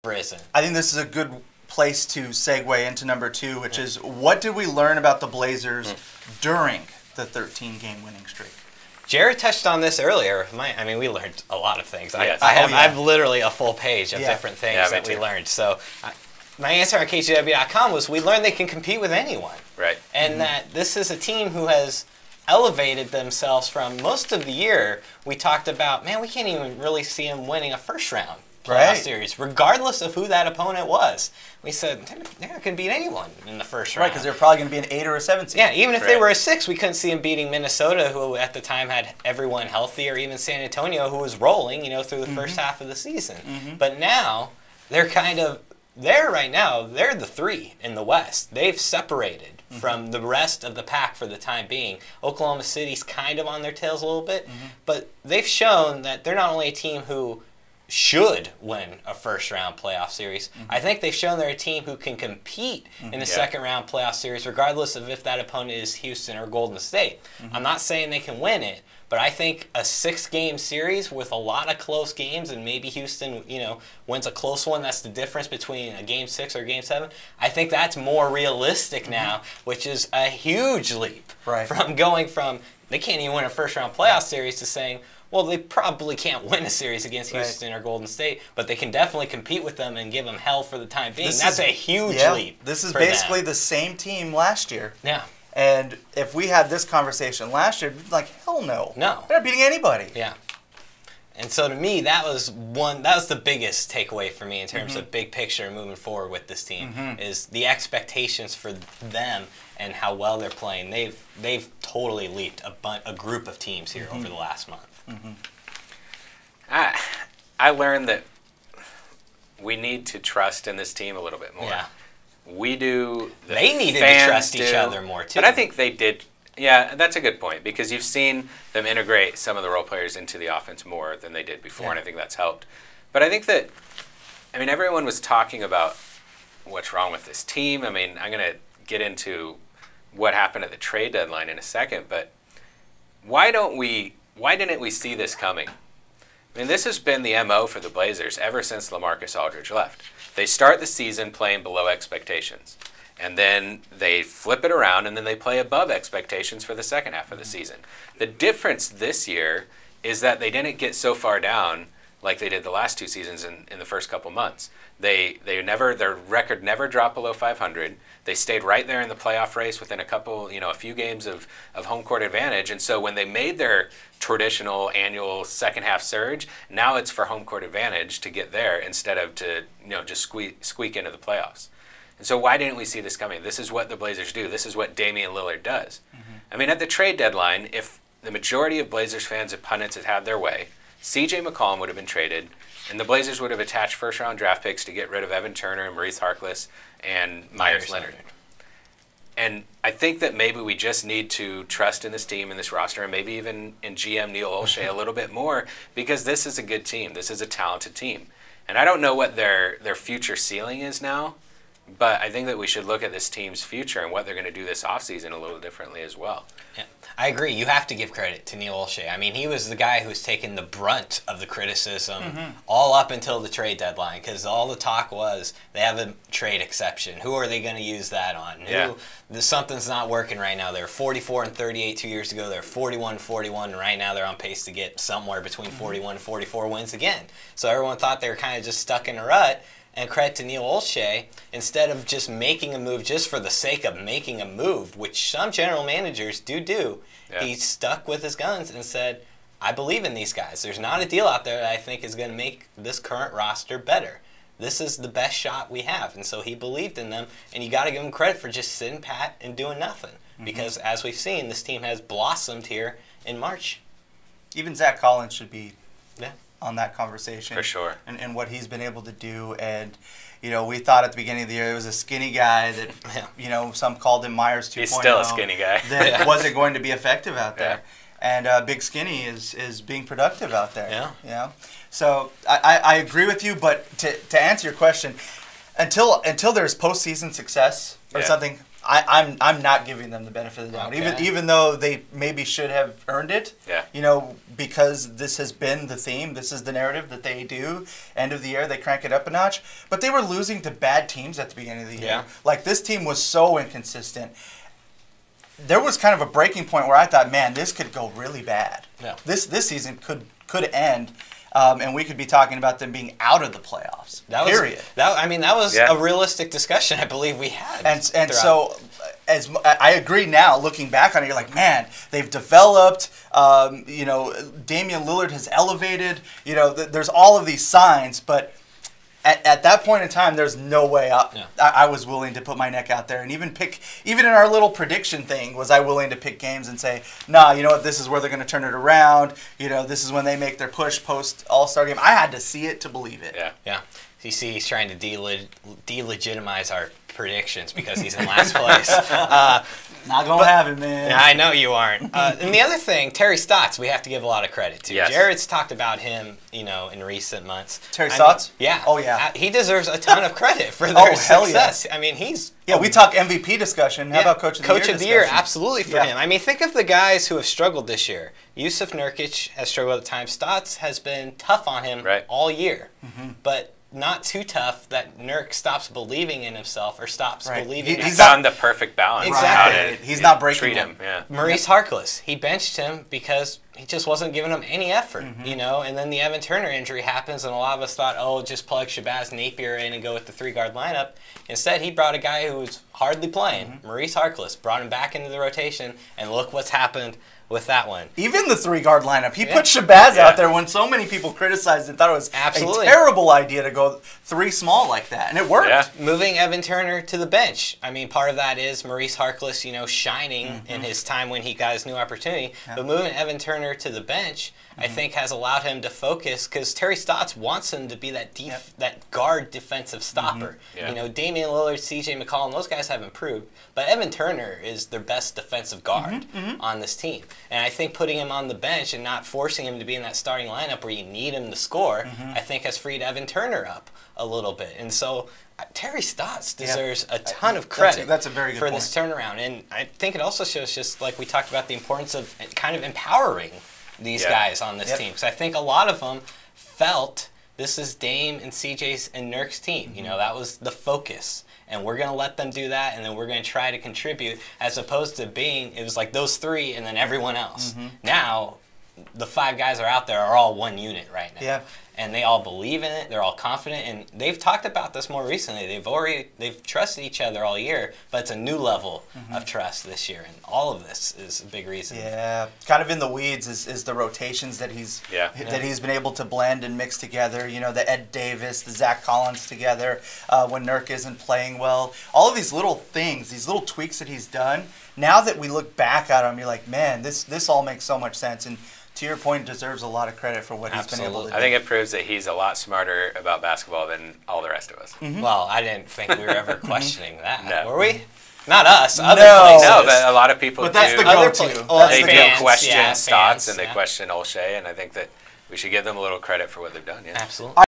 risen. I think this is a good place to segue into number 2, which is what did we learn about the Blazers during the 13-game winning streak? Jared touched on this earlier. I mean, we learned a lot of things. Yes. I have literally a full page of different things that we too. learned. So my answer on KGW.com was we learned they can compete with anyone. Right. And that this is a team who has elevated themselves from most of the year. We talked about, man, we can't even really see them winning a first-round playoff series, regardless of who that opponent was. We said, they're not going to beat anyone in the first round. Right, because they're probably going to be an 8 or a 7 seed. Yeah, even if they were a 6, we couldn't see them beating Minnesota, who at the time had everyone healthy, or even San Antonio, who was rolling, through the first half of the season. But now, they're kind of, right now, they're the 3 in the West. They've separated from the rest of the pack for the time being. Oklahoma City's kind of on their tails a little bit, but they've shown that they're not only a team who should win a first-round playoff series. I think they've shown they're a team who can compete in a second-round playoff series, regardless of if that opponent is Houston or Golden State. I'm not saying they can win it, but I think a 6-game series with a lot of close games, and maybe Houston, wins a close one. That's the difference between a Game 6 or Game 7. I think that's more realistic now, which is a huge leap from going from they can't even win a first-round playoff series to saying, well, they probably can't win a series against Houston or Golden State, but they can definitely compete with them and give them hell for the time being. That's a huge leap. This is basically the same team last year. Yeah. And if we had this conversation last year, like, hell no. No. They're not beating anybody. Yeah. And so to me, that was the biggest takeaway for me in terms of big picture moving forward with this team is the expectations for them and how well they're playing. They've totally leaped a group of teams here over the last month. I learned that we need to trust in this team a little bit more. Yeah. We do. They needed to trust each other more too. But I think they did. Yeah, that's a good point because you've seen them integrate some of the role players into the offense more than they did before, and I think that's helped. But I think that, everyone was talking about what's wrong with this team. I'm going to get into what happened at the trade deadline in a second, but why didn't we see this coming? This has been the MO for the Blazers ever since LaMarcus Aldridge left. They start the season playing below expectations. And then they flip it around, and then they play above expectations for the second half of the season. The difference this year is that they didn't get so far down like they did the last 2 seasons in the first couple months. Their record never dropped below 500. They stayed right there in the playoff race within a few games of home court advantage. And so when they made their traditional annual second half surge, now it's for home court advantage to get there instead of to just squeak into the playoffs. And so why didn't we see this coming? This is what the Blazers do. This is what Damian Lillard does. At the trade deadline, if the majority of Blazers fans and pundits had had their way, C.J. McCollum would have been traded, and the Blazers would have attached first-round draft picks to get rid of Evan Turner and Maurice Harkless and Myers Leonard. And I think that maybe we just need to trust in this team and this roster, and maybe even in GM Neil Olshey a little bit more, because this is a good team. This is a talented team. And I don't know what their future ceiling is now, but I think that we should look at this team's future and what they're going to do this offseason a little differently as well. Yeah, I agree. You have to give credit to Neil Olshey. He was the guy who's taken the brunt of the criticism all up until the trade deadline, because all the talk was they have a trade exception. Who are they going to use that on? Yeah. Something's not working right now. They're 44-38 2 years ago. They're 41-41, and right now they're on pace to get somewhere between 41 and 44 wins again. So everyone thought they were kind of just stuck in a rut. And credit to Neil Olshey, instead of just making a move just for the sake of making a move, which some general managers do, he stuck with his guns and said, I believe in these guys. There's not a deal out there that I think is going to make this current roster better. This is the best shot we have. And so he believed in them, and you got to give him credit for just sitting pat and doing nothing. Because as we've seen, this team has blossomed here in March. Even Zach Collins should be on that conversation. For sure. And what he's been able to do. And, we thought at the beginning of the year he was a skinny guy that, some called him Myers 2.0. He's still a skinny guy. That wasn't going to be effective out there. And Big Skinny is being productive out there. Yeah. So I agree with you, but to answer your question, until there's postseason success or something, I'm not giving them the benefit of the doubt, even though they maybe should have earned it. Yeah. You know, because this has been the theme. This is the narrative that they do. End of the year, they crank it up a notch. But they were losing to bad teams at the beginning of the year. Yeah. Like, this team was so inconsistent. There was kind of a breaking point where I thought, man, this could go really bad. Yeah. This season could end. And we could be talking about them being out of the playoffs. Period. That was a realistic discussion I believe we had. And so, as I agree now, looking back on it, you're like, man, they've developed. You know, Damian Lillard has elevated. You know, there's all of these signs, but at that point in time, there's no way up. Yeah. I was willing to put my neck out there and even in our little prediction thing, was I willing to pick games and say, nah, you know what, this is where they're going to turn it around. You know, this is when they make their push post All-Star game. I had to see it to believe it. Yeah. Yeah. You see, he's trying to delegitimize our predictions because he's in last place. Not going to have it, man. I know you aren't. And the other thing, Terry Stotts, we have to give a lot of credit to. Yes. Jared's talked about him, you know, in recent months. Terry Stotts? Yeah. Oh, yeah. He deserves a ton of credit for their hell success. Yeah. I mean, he's... Yeah, we talk MVP discussion. How about Coach of the Year? Coach of the Year, absolutely for him. I mean, think of the guys who have struggled this year. Yusuf Nurkic has struggled at times. Stotts has been tough on him all year. Mm-hmm. But not too tough that Nurk stops believing in himself or stops believing. He's found the perfect balance. Exactly. He's not breaking him. Maurice Harkless, he benched him because he just wasn't giving him any effort, you know. And then the Evan Turner injury happens, and a lot of us thought, oh, just plug Shabazz Napier in and go with the 3-guard lineup. Instead, he brought a guy who was hardly playing, Maurice Harkless, brought him back into the rotation, and look what's happened with that one. Even the 3-guard lineup. He put Shabazz out there when so many people criticized and thought it was a terrible idea to go 3 small like that, and it worked. Yeah. Moving Evan Turner to the bench. I mean, part of that is Maurice Harkless, you know, shining in his time when he got his new opportunity. Yeah. But moving Evan Turner to the bench, I think, has allowed him to focus because Terry Stotts wants him to be that that guard defensive stopper. You know, Damian Lillard, C.J. McCollum, those guys have improved, but Evan Turner is their best defensive guard on this team. And I think putting him on the bench and not forcing him to be in that starting lineup where you need him to score, I think has freed Evan Turner up a little bit. And so Terry Stotts deserves a ton of credit that's a very good for point. This turnaround. And I think it also shows, just like we talked about, the importance of kind of empowering these guys on this team. Because I think a lot of them felt this is Dame and CJ's and Nurk's team. You know, that was the focus. And we're going to let them do that, and then we're going to try to contribute, as opposed to being, it was like those 3 and then everyone else. Now, the 5 guys are out there are all one unit right now. Yeah. And they all believe in it. They're all confident, and they've talked about this more recently. They've trusted each other all year, but it's a new level of trust this year, and all of this is a big reason. Yeah, kind of in the weeds is the rotations that he's been able to blend and mix together. You know, the Ed Davis, the Zach Collins together when Nurk isn't playing well. All of these little things, these little tweaks that he's done. Now that we look back at them, you're like, man, this all makes so much sense. And to your point, deserves a lot of credit for what he's been able to do. I think it proves that he's a lot smarter about basketball than all the rest of us. Well, I didn't think we were ever questioning that. No. Were we? Not us. Other No. places. No, but a lot of people But that's do. the go-to. They do question fans, Stotts and they question Olshey, and I think that we should give them a little credit for what they've done. Yeah. Absolutely.